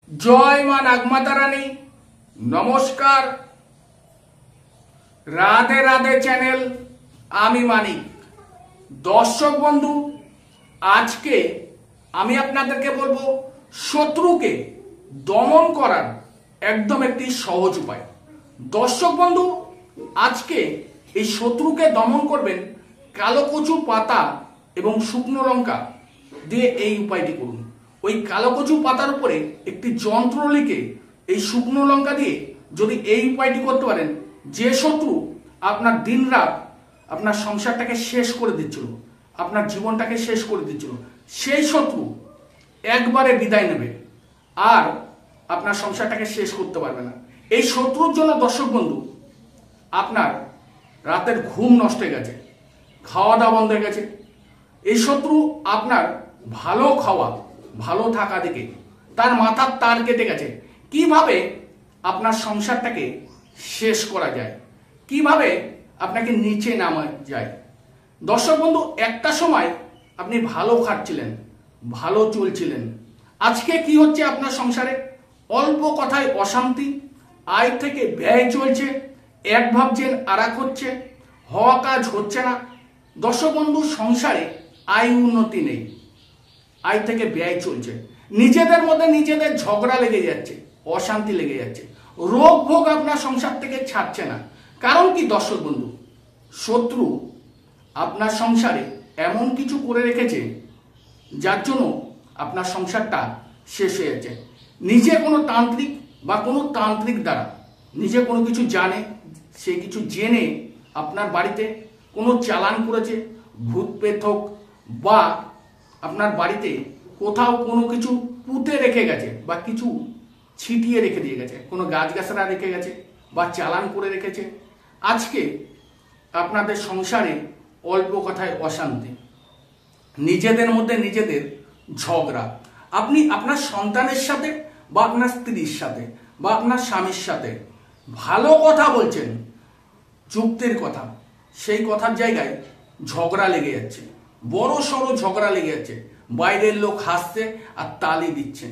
জয় মা নাগমাতা রানী। নমস্কার, রাধে রাধে চ্যানেল, আমি মানিক। দর্শক বন্ধু, আজকে আমি আপনাদেরকে বলবো শত্রুকে দমন করার একদম একটি সহজ উপায়। দর্শক বন্ধু, আজকে এই শত্রুকে দমন করবেন কালো কচু পাতা এবং শুকনো লঙ্কা দিয়ে। এই উপায়টি করুন। ওই কালো কচু পাতার উপরে একটি যন্ত্র লিখে এই শুকনো লঙ্কা দিয়ে যদি এই উপায়টি করতে পারেন, যে শত্রু আপনার দিনরাত আপনার সংসারটাকে শেষ করে দিচ্ছিল, আপনার জীবনটাকে শেষ করে দিচ্ছিল, সেই শত্রু একবারে বিদায় নেবে আর আপনার সংসারটাকে শেষ করতে পারবে না। এই শত্রুর জন্য দর্শক বন্ধু, আপনার রাতের ঘুম নষ্ট হয়ে গেছে, খাওয়া দাওয়া বন্ধ হয়ে গেছে। এই শত্রু আপনার ভালো খাওয়া, ভালো থাকা দেখে তার মাথার তার কেটে গেছে। কিভাবে আপনার সংসারটাকে শেষ করা যায়, কিভাবে আপনাকে নিচে নামা যায়। দর্শক বন্ধু, একটা সময় আপনি ভালো খাচ্ছিলেন, ভালো চলছিলেন। আজকে কি হচ্ছে আপনার সংসারে? অল্প কথায় অশান্তি, আয় থেকে ব্যয় চলছে, এক ভাবছেন আর এক হচ্ছে, হওয়া কাজ হচ্ছে না। দর্শক বন্ধু, সংসারে আয় উন্নতি নেই, আয় থেকে ব্যয় চলছে, নিজেদের মধ্যে নিজেদের ঝগড়া লেগে যাচ্ছে, অশান্তি লেগে যাচ্ছে, রোগ ভোগ আপনার সংসার থেকে ছাড়ছে না। কারণ কি দর্শক বন্ধু? শত্রু আপনার সংসারে এমন কিছু করে রেখেছে যার জন্য আপনার সংসারটা শেষ হয়ে যাচ্ছে। নিজে কোনো তান্ত্রিক বা কোনো তান্ত্রিক দ্বারা নিজে কোনো কিছু জানে, সে কিছু জেনে আপনার বাড়িতে কোনো চালান করেছে, ভূত প্রেত হোক বা আপনার বাড়িতে কোথাও কোনো কিছু পুঁতে রেখে গেছে বা কিছু ছিটিয়ে রেখে দিয়ে গেছে, কোনো গাছগাছরা রেখে গেছে বা চালান করে রেখেছে। আজকে আপনাদের সংসারে অল্প কথায় অশান্তি, নিজেদের মধ্যে নিজেদের ঝগড়া। আপনি আপনার সন্তানের সাথে বা আপনার স্ত্রীর সাথে বা আপনার স্বামীর সাথে ভালো কথা বলছেন, যুক্তির কথা, সেই কথার জায়গায় ঝগড়া লেগে যাচ্ছে, বড় সড়ো ঝগড়া লেগে যাচ্ছে। বাইরের লোক হাসছে আর তালি দিচ্ছে,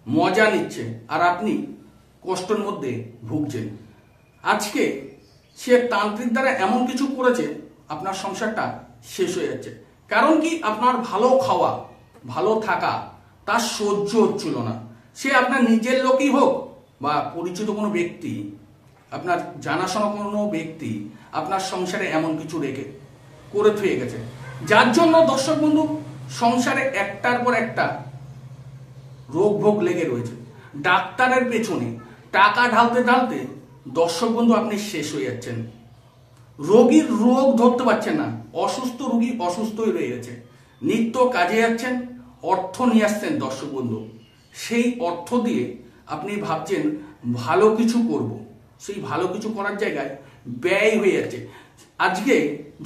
মজা নিচ্ছে, আর আপনি কষ্টের মধ্যে ভুগছেন। আজকে সে তান্ত্রিক দ্বারা এমন কিছু করেছে আপনার সংসারটা শেষ হয়ে যাচ্ছে। কারণ কি? আপনার ভালো খাওয়া, ভালো থাকা তার সহ্য হচ্ছিল না। সে আপনার নিজের লোকই হোক বা পরিচিত কোনো ব্যক্তি, আপনার জানাশোনা কোনো ব্যক্তি আপনার সংসারে এমন কিছু রেখে করে থুয়ে গেছে, যার জন্য দর্শক বন্ধু সংসারে একটার পর একটা রোগ ভোগ লেগে রয়েছে। ডাক্তারের পেছনে টাকা ঢালতে ঢালতে দর্শক বন্ধু আপনি শেষ হয়ে যাচ্ছেন। রোগীর রোগ ধরতে পারছেন না, অসুস্থ রোগী অসুস্থই রয়ে গেছে। নিত্য কাজে যাচ্ছেন, অর্থ নিয়ে আসছেন দর্শক বন্ধু, সেই অর্থ দিয়ে আপনি ভাবছেন ভালো কিছু করব, সেই ভালো কিছু করার জায়গায় ব্যয় হয়ে যাচ্ছে। আজকে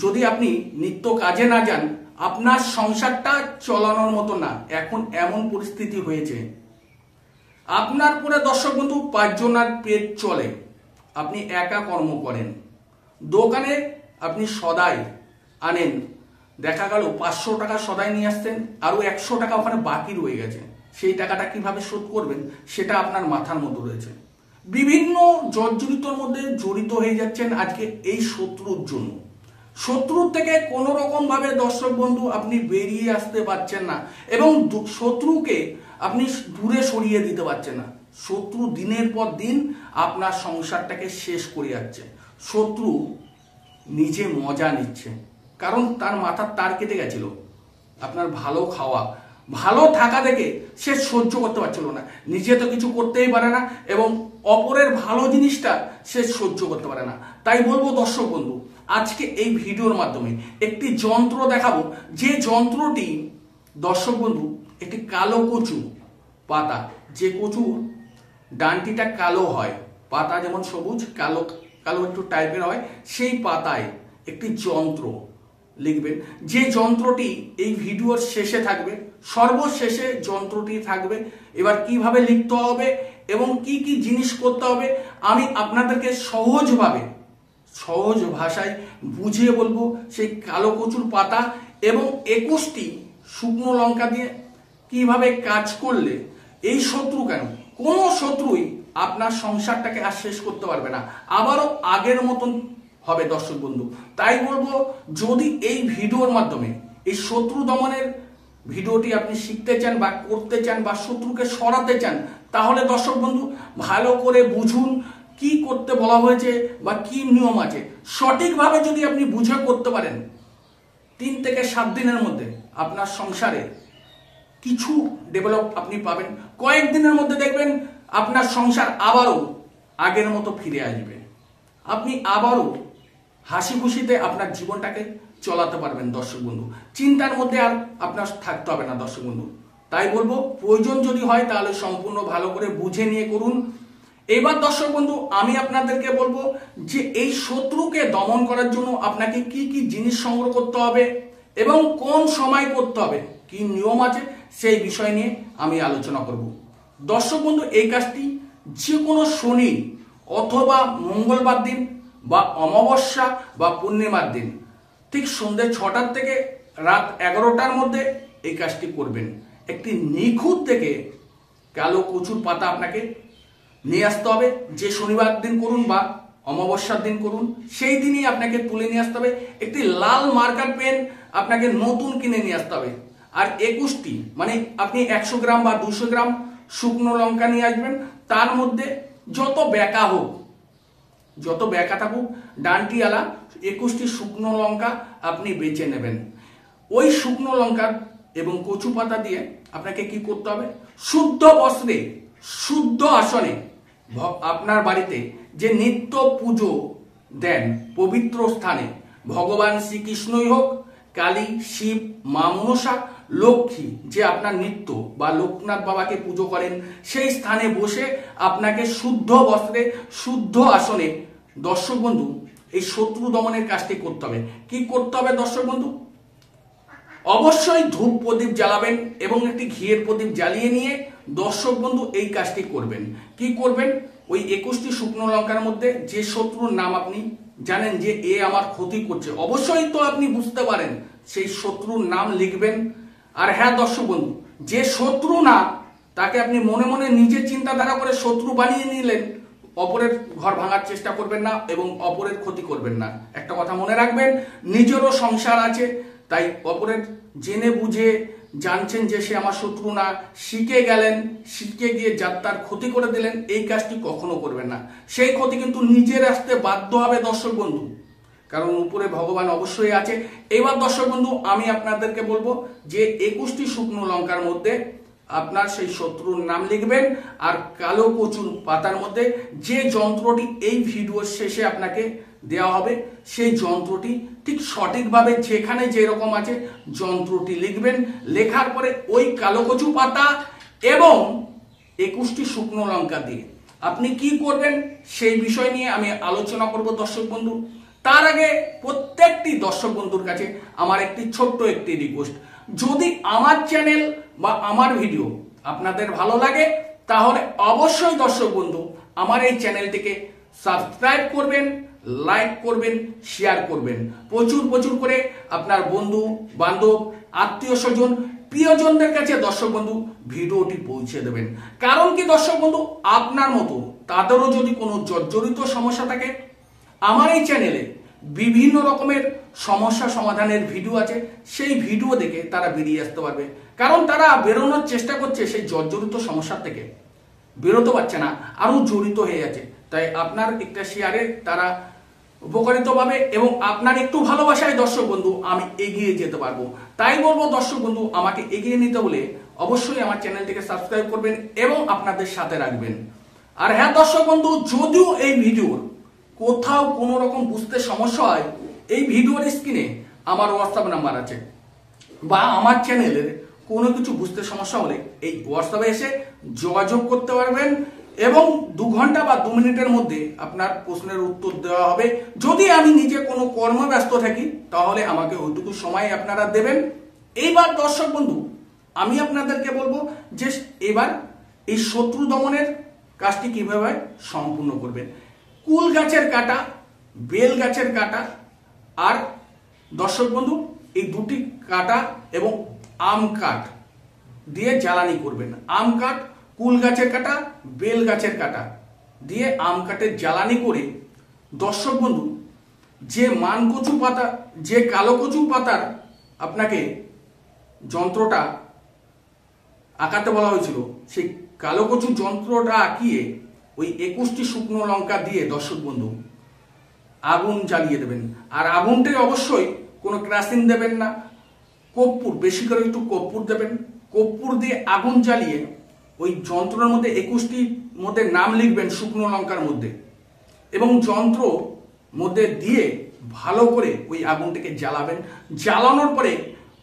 যদি আপনি নিত্য কাজে না যান, আপনার সংসারটা চলানোর মতো না। এখন এমন পরিস্থিতি হয়েছে, আপনার পরে দর্শক বন্ধু 5 জনের পেট চলে, আপনি একা কর্ম করেন, দোকানে আপনি সদাই আনেন, দেখা গেল 500 টাকা সদাই নিয়ে আসতেন, আরো 100 টাকা ওখানে বাকি রয়ে গেছে। সেই টাকাটা কিভাবে শোধ করবেন সেটা আপনার মাথার মধ্যে রয়েছে। বিভিন্ন জর্জরিতর মধ্যে জড়িত হয়ে যাচ্ছেন আজকে এই শত্রুর জন্য। শত্রুর থেকে কোনো রকম ভাবে দর্শক বন্ধু আপনি বেরিয়ে আসতে পারছেন না এবং শত্রুকে আপনি দূরে সরিয়ে দিতে পারছেন না। শত্রু দিনের পর দিন আপনার সংসারটাকে শেষ করে যাচ্ছে। শত্রু নিজে মজা নিচ্ছে, কারণ তার মাথার তার কেটে গেছিল। আপনার ভালো খাওয়া, ভালো থাকা দেখে সে সহ্য করতে পারছিল না, নিজে তো কিছু করতেই পারে না এবং অপরের ভালো জিনিসটা সে সহ্য করতে পারে না। তাই বলবো দর্শক বন্ধু, আজকে এই ভিডিওর মাধ্যমে একটি যন্ত্র দেখাবো, যে যন্ত্রটি দর্শক বন্ধু একটি কালো কচু পাতা, যে কচুর ডানটিটা কালো হয়, পাতা যেমন সবুজ, কালো কালো একটু টাইপের হয়, সেই পাতায় একটি যন্ত্র লিখবেন। যে যন্ত্রটি এই ভিডিওর শেষে থাকবে, সর্বশেষে যন্ত্রটি থাকবে। এবার কিভাবে লিখতে হবে এবং কি কি জিনিস করতে হবে আমি আপনাদেরকে সহজভাবে, সহজ ভাষায় বুঝিয়ে বলবো। সেই কালো কচুর পাতা এবং 21টি শুকনো লঙ্কা দিয়ে কিভাবে কাজ করলে এই শত্রু কেন কোনো শত্রুই আপনার সংসারটাকে আর শেষ করতে পারবে না, আবারও আগের মতন হবে দর্শক বন্ধু। তাই বলবো, যদি এই ভিডিওর মাধ্যমে এই শত্রু দমনের ভিডিওটি আপনি শিখতে চান বা করতে চান বা শত্রুকে সরাতে চান, তাহলে দর্শক বন্ধু ভালো করে বুঝুন কি করতে বলা হয়েছে বা কি নিয়ম আছে। সঠিকভাবে যদি আপনি বুঝে করতে পারেন, 3 থেকে 7 দিনের মধ্যে আপনার সংসারে কিছু ডেভেলপ আপনি পাবেন। কয়েকদিনের মধ্যে দেখবেন আপনার সংসার আবারও আগের মতো ফিরে আসবে, আপনি আবারও হাসি খুশিতে আপনার জীবনটাকে চালাতে পারবেন দর্শক বন্ধু। চিন্তার মধ্যে আর আপনার থাকতে হবে না দর্শক বন্ধু। তাই বলবো, প্রয়োজন যদি হয় তাহলে সম্পূর্ণ ভালো করে বুঝে নিয়ে করুন। এবার দর্শক বন্ধু আমি আপনাদেরকে বলবো যে এই শত্রুকে দমন করার জন্য আপনাকে কি কি জিনিস সংগ্রহ করতে হবে এবং কোন সময় করতে হবে, কি নিয়ম আছে, সেই বিষয় নিয়ে আমি আলোচনা করব। দর্শক বন্ধু, এই কাজটি যে কোনো শনি অথবা মঙ্গলবার দিন বা অমাবস্যা বা পূর্ণিমার দিন ঠিক সন্ধ্যে 6টার থেকে রাত 11টার মধ্যে এই কাজটি করবেন। একটি নিখুঁত থেকে কালো কচুর পাতা আপনাকে নিয়ে আসতে হবে। যে শনিবার দিন করুন বা অমাবস্যার দিন করুন, সেই দিনই আপনাকে তুলে নিয়ে আসতে হবে। একটি লাল মার্কার পেন আপনাকে নতুন কিনে নিয়ে আসতে হবে। আর 21টি মানে আপনি 100 গ্রাম বা 200 গ্রাম শুকনো লঙ্কা নিয়ে আসবেন। তার মধ্যে যত ব্যাকা হোক, যত ব্যাকা থাকুক, ডান্টিওয়ালা 21টি শুকনো লঙ্কা আপনি বেছে নেবেন। ওই শুকনো লঙ্কা এবং কচু পাতা দিয়ে আপনাকে কি করতে হবে, শুদ্ধ বস্ত্রে শুদ্ধ আসনে আপনার বাড়িতে যে নিত্য পুজো দেন পবিত্র স্থানে, ভগবান শ্রীকৃষ্ণই হোক, কালী, শিব, মা মনসা, লক্ষ্মী, যে আপনার নিত্য বা লোকনাথ বাবাকে পুজো করেন, সেই স্থানে বসে আপনাকে শুদ্ধ বস্ত্রে শুদ্ধ আসনে দর্শক বন্ধু এই শত্রু দমনের কাজটি করতে হবে। কি করতে হবে দর্শক বন্ধু, অবশ্যই ধূপ প্রদীপ জ্বালাবেন এবং একটি ঘিয়ের প্রদীপ জ্বালিয়ে নিয়ে দর্শক বন্ধু এই কাজটি করবেন। কি করবেন, ওই 21টি শুকনো লঙ্কার মধ্যে যে শত্রুর নাম আপনি জানেন যে এ আমার ক্ষতি করছে, অবশ্যই তো আপনি বুঝতে পারেন, সেই শত্রুর নাম লিখবেন। আর হ্যাঁ দর্শক বন্ধু, যে শত্রু না তাকে আপনি মনে মনে নিজের চিন্তাধারা করে শত্রু বানিয়ে নিলেন, অপরের ঘর ভাঙার চেষ্টা করবেন না এবং অপরের ক্ষতি করবেন না। একটা কথা মনে রাখবেন, নিজেরও সংসার আছে, তাই অপরের জেনে বুঝে জানছেন যে সে আমার শত্রু না, শিখে গেলেন, শিখে গিয়ে যাত্রার ক্ষতি করে দিলেন, এই কাজটি কখনো করবেন না। সেই ক্ষতি কিন্তু নিজের আসতে বাধ্য হবে দর্শক বন্ধু, কারণ উপরে ভগবান অবশ্যই আছে। এবার দর্শক বন্ধু আমি আপনাদেরকে বলবো যে 21টি শুকনো লঙ্কার মধ্যে আপনার সেই শত্রুর নাম লিখবেন আর কালো কচুর পাতার মধ্যে যে যন্ত্রটি এই ভিডিওর শেষে আপনাকে দেওয়া হবে, সেই যন্ত্রটি ঠিক সঠিকভাবে যেখানে যেরকম আছে যন্ত্রটি লিখবেন। লেখার পরে ওই কালো কচু পাতা এবং 21টি শুকনো লঙ্কা দিয়ে আপনি কি করবেন সেই বিষয় নিয়ে আমি আলোচনা করব দর্শক বন্ধু। তার আগে প্রত্যেকটি দর্শক বন্ধুর কাছে আমার ছোট্ট একটি রিকোয়েস্ট, যদি আমার চ্যানেল বা আমার ভিডিও আপনাদের ভালো লাগে তাহলে অবশ্যই দর্শক বন্ধু আমার এই চ্যানেলটিকে সাবস্ক্রাইব করবেন, লাইক করবেন, শেয়ার করবেন, প্রচুর প্রচুর করে আপনার বন্ধু বান্ধব, আত্মীয় স্বজন, প্রিয়জনদের কাছে দর্শক বন্ধু ভিডিওটি পৌঁছে দেবেন। কারণ কি দর্শক বন্ধু, আপনার মতো তাদেরও যদি কোনো জর্জরিত সমস্যা থাকে, আমার এই চ্যানেলে বিভিন্ন রকমের সমস্যা সমাধানের ভিডিও আছে, সেই ভিডিও দেখে তারা বেরিয়ে আসতে পারবে। কারণ তারা বেরোনোর চেষ্টা করছে সেই জর্জরিত সমস্যা থেকে, বেরোতে পারছে না, আরো জড়িত হয়ে যাচ্ছে। তাই আপনার একটা শেয়ারে তারা উপকারিত পাবে এবং আপনার একটু ভালোবাসায় দর্শক বন্ধু আমি এগিয়ে যেতে পারবো। তাই বলবো দর্শক বন্ধু, আমাকে এগিয়ে নিতে হলে অবশ্যই আমার চ্যানেলটিকে সাবস্ক্রাইব করবেন এবং আপনাদের সাথে রাখবেন। আর হ্যাঁ দর্শক বন্ধু, যদিও এই ভিডিওর কোথাও কোনো রকম বুঝতে সমস্যা হয়, এই ভিডিওর স্ক্রিনে আমার হোয়াটসঅ্যাপ নাম্বার আছে, বা আমার চ্যানেলের কোনো কিছু বুঝতে সমস্যা হলে এই হোয়াটসঅ্যাপে এসে যোগাযোগ করতে পারবেন এবং 2 ঘন্টা বা 2 মিনিটের মধ্যে আপনার প্রশ্নের উত্তর দেওয়া হবে। যদি আমি নিজে কোনো কর্মব্যস্ত থাকি তাহলে আমাকে ওইটুকু সময় আপনারা দেবেন। এইবার দর্শক বন্ধু আমি আপনাদেরকে বলবো যে এবার এই শত্রু দমনের কাজটি কিভাবে সম্পূর্ণ করবেন। কুল গাছের কাটা, বেল গাছের কাটা আর দর্শক বন্ধু এই 2টি কাটা এবং আম কাঠ দিয়ে জ্বালানি করবেন। আম কাঠ কুল গাছের কাটা, বেল গাছের কাটা দিয়ে আম কাঠের জ্বালানি করে দর্শক বন্ধু যে মানকচু পাতা, যে কালো কচু পাতার আপনাকে যন্ত্রটা আঁকাতে বলা হয়েছিল, সেই কালো কচু যন্ত্রটা আঁকিয়ে ওই 21টি শুকনো লঙ্কা দিয়ে দর্শক বন্ধু আগুন জ্বালিয়ে দেবেন। আর আগুনটাই অবশ্যই কোনো কেরোসিন দেবেন না, কর্পূর, বেশি করে একটু কর্পূর দেবেন। কর্পূর দিয়ে আগুন জ্বালিয়ে ওই যন্ত্রের মধ্যে 21টির মধ্যে নাম লিখবেন শুকনো লঙ্কার মধ্যে, এবং যন্ত্র মধ্যে দিয়ে ভালো করে ওই আগুনটাকে জ্বালাবেন। জ্বালানোর পরে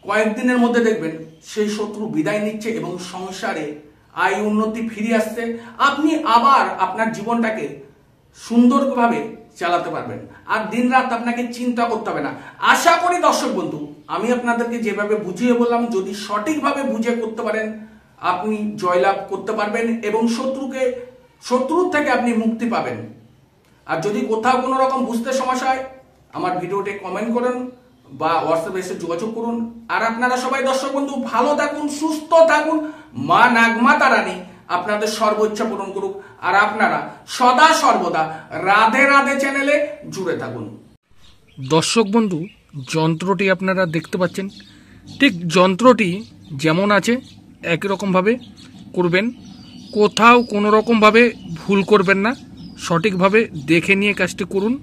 কয়েকদিনের মধ্যে দেখবেন সেই শত্রু বিদায় নিচ্ছে এবং সংসারে আয় উন্নতি ফিরে আসছে। আপনি আবার আপনার জীবনটাকে সুন্দরভাবে চালাতে পারবেন, আর দিনরাত আপনাকে চিন্তা করতে হবে না। আশা করি দর্শক বন্ধু আমি আপনাদেরকে যেভাবে বুঝিয়ে বললাম, যদি সঠিকভাবে বুঝে করতে পারেন আপনি জয়লাভ করতে পারবেন এবং শত্রুর থেকে আপনি মুক্তি পাবেন। আর যদি কোথাও কোনো রকম বুঝতে সমস্যা হয় আমার ভিডিওতে কমেন্ট করুন বা হোয়াটসঅ্যাপে এসে যোগাযোগ করুন। আর আপনারা সবাই দর্শক বন্ধু ভালো থাকুন, সুস্থ থাকুন, মা নাগমাতা রানী আপনাদের সর্বোচ্চ পূরণ করুক। আর আপনারা সদা সর্বদা রাধে রাধে চ্যানেলে জুড়ে থাকুন। দর্শক বন্ধু যন্ত্রটি আপনারা দেখতে পাচ্ছেন, ঠিক যন্ত্রটি যেমন আছে একই রকমভাবে করবেন, কোথাও কোনো রকমভাবে ভুল করবেন না, সঠিকভাবে দেখে নিয়ে কাজটি করুন।